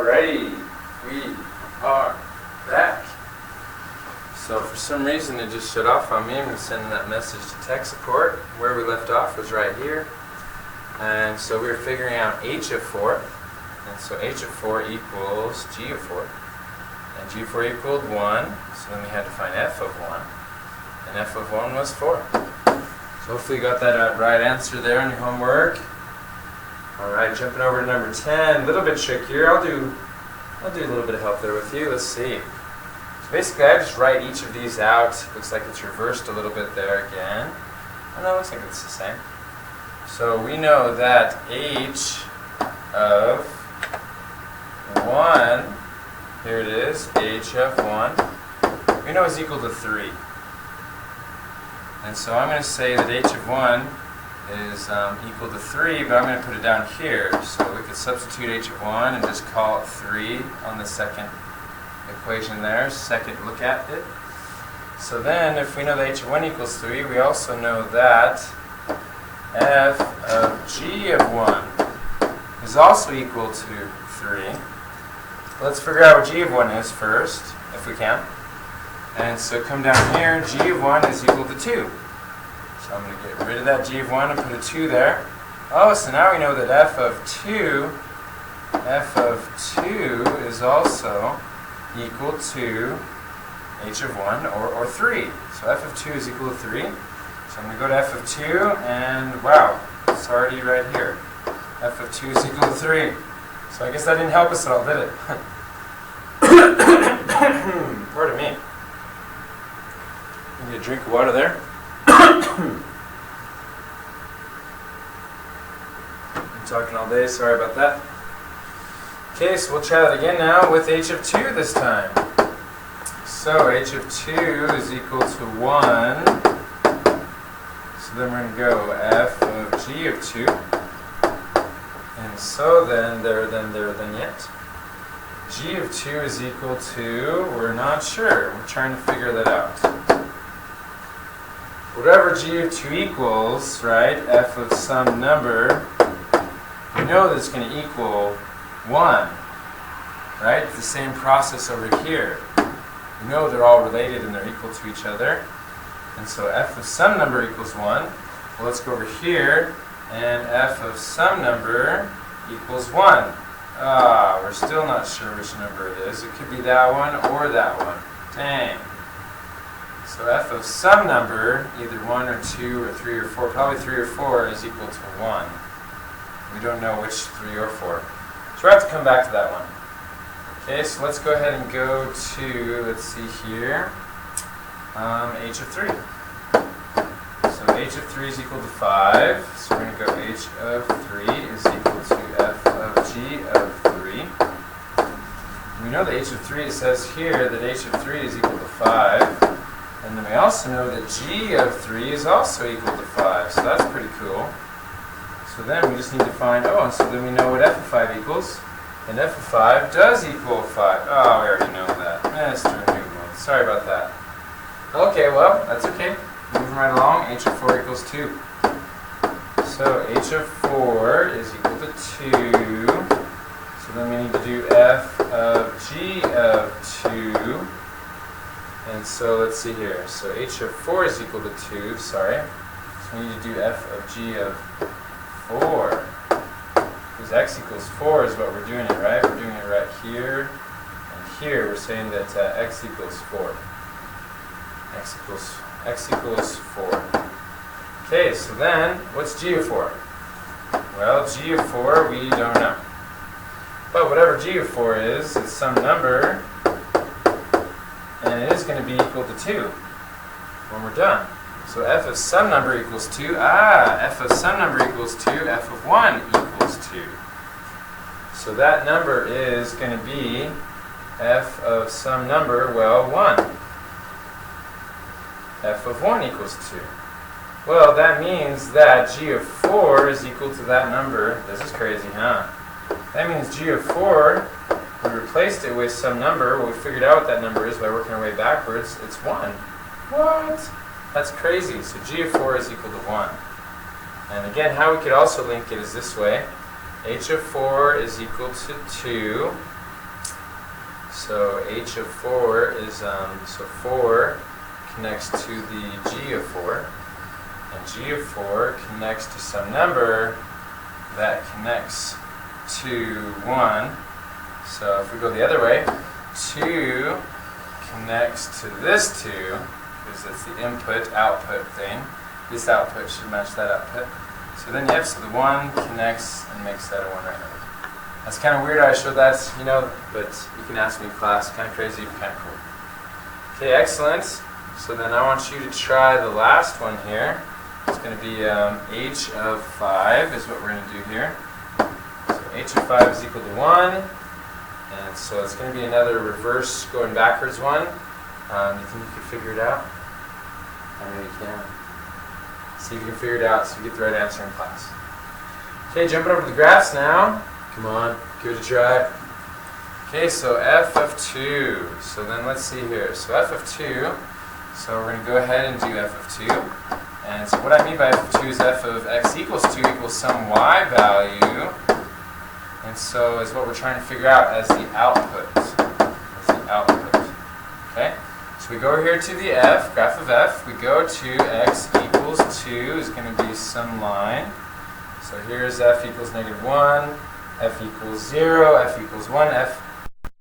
Alrighty, we are back. So for some reason it just shut off on me. I'm going to send that message to tech support. Where we left off was right here. And so we were figuring out h of 4. And so h of 4 equals g of 4. And g of 4 equaled 1. So then we had to find f of 1. And f of 1 was 4. So hopefully you got that right answer there in your homework. Alright, jumping over to number 10, a little bit trickier. I'll do a little bit of help there with you. Let's see. So basically I just write each of these out. Looks like it's reversed a little bit there again. Oh no, it looks like it's the same. So we know that h of 1, here it is, h of 1, we know is equal to 3. And so I'm going to say that h of 1 is equal to 3, but I'm going to put it down here. So we could substitute h of 1 and just call it 3 on the second equation there, second look at it. So then if we know that h of 1 equals 3, we also know that f of g of 1 is also equal to 3. Let's figure out what g of 1 is first, if we can. And so come down here, g of 1 is equal to 2. So I'm going to get rid of that g of 1 and put a 2 there. Oh, so now we know that f of 2 is also equal to h of 1, or 3. So f of 2 is equal to 3. So I'm going to go to f of 2, and wow, it's already right here. F of 2 is equal to 3. So I guess that didn't help us at all, did it? Pardon me. Need a drink of water there. I'm talking all day, sorry about that. Okay, so we'll try that again now with h of 2 this time. So h of 2 is equal to 1. So then we're going to go f of g of 2. And so then, then yet. G of 2 is equal to, we're not sure. We're trying to figure that out. Whatever g of 2 equals, right, f of some number, we know that it's going to equal 1, right? It's the same process over here. We know they're all related and they're equal to each other. And so f of some number equals 1. Well, let's go over here, and f of some number equals 1. We're still not sure which number it is. It could be that one or that one. Dang. So f of some number, either 1 or 2 or 3 or 4, probably 3 or 4 is equal to 1. We don't know which 3 or 4. So we have to come back to that one. Okay, so let's go ahead and go to, let's see here, h of 3. So h of 3 is equal to 5. So we're going to go h of 3 is equal to f of g of 3. We know that h of 3, it says here that h of 3 is equal to 5. And then we also know that g of 3 is also equal to 5. So that's pretty cool. So then we just need to find, and so then we know what f of 5 equals. And f of 5 does equal 5. Oh, we already know that. Mr. Newman. Sorry about that. Okay, well, that's okay. Moving right along, h of 4 equals 2. So h of 4 is equal to 2. So then we need to do f of g of 2. And so let's see here. So h of 4 is equal to 2, sorry. So we need to do f of g of 4. Because x equals 4 is what we're doing it, right? We're doing it right here. And here we're saying that x equals 4. X equals 4. Okay, so then, what's g of 4? Well, g of 4, we don't know. But whatever g of 4 is, it's some number, and it is going to be equal to 2 when we're done. So f of some number equals 2. F of some number equals 2. F of 1 equals 2. So that number is going to be f of some number, well, 1. F of 1 equals 2. Well, that means that g of 4 is equal to that number. This is crazy, huh? That means g of 4, we replaced it with some number. Well, we figured out what that number is by working our way backwards. It's 1. What? That's crazy. So g of 4 is equal to 1. And again, how we could also link it is this way. H of 4 is equal to 2. So h of 4 is, so 4 connects to the g of 4, and g of 4 connects to some number that connects to 1. So if we go the other way, 2 connects to this 2, because it's the input-output thing. This output should match that output. So then, yep, so the 1 connects and makes that a 1 right now. That's kind of weird I showed that, but you can ask me in class. Kind of crazy, but kind of cool. Okay, excellent. So then I want you to try the last one here. It's going to be h of 5 is what we're going to do here. So h of 5 is equal to 1. And so it's going to be another reverse going backwards one. You think you could figure it out? I know you can. See if you can figure it out so you get the right answer in class. Okay, jumping over to the graphs now. Come on, give it a try. Okay, so f of 2. So then let's see here. So f of 2. So we're going to go ahead and do f of 2. And so what I mean by f of 2 is f of x equals 2 equals some y value. And so is what we're trying to figure out as the output. Okay? So we go over here to the f, graph of f. We go to x equals 2 is going to be some line. So here's f equals -1, f equals 0, f equals 1, f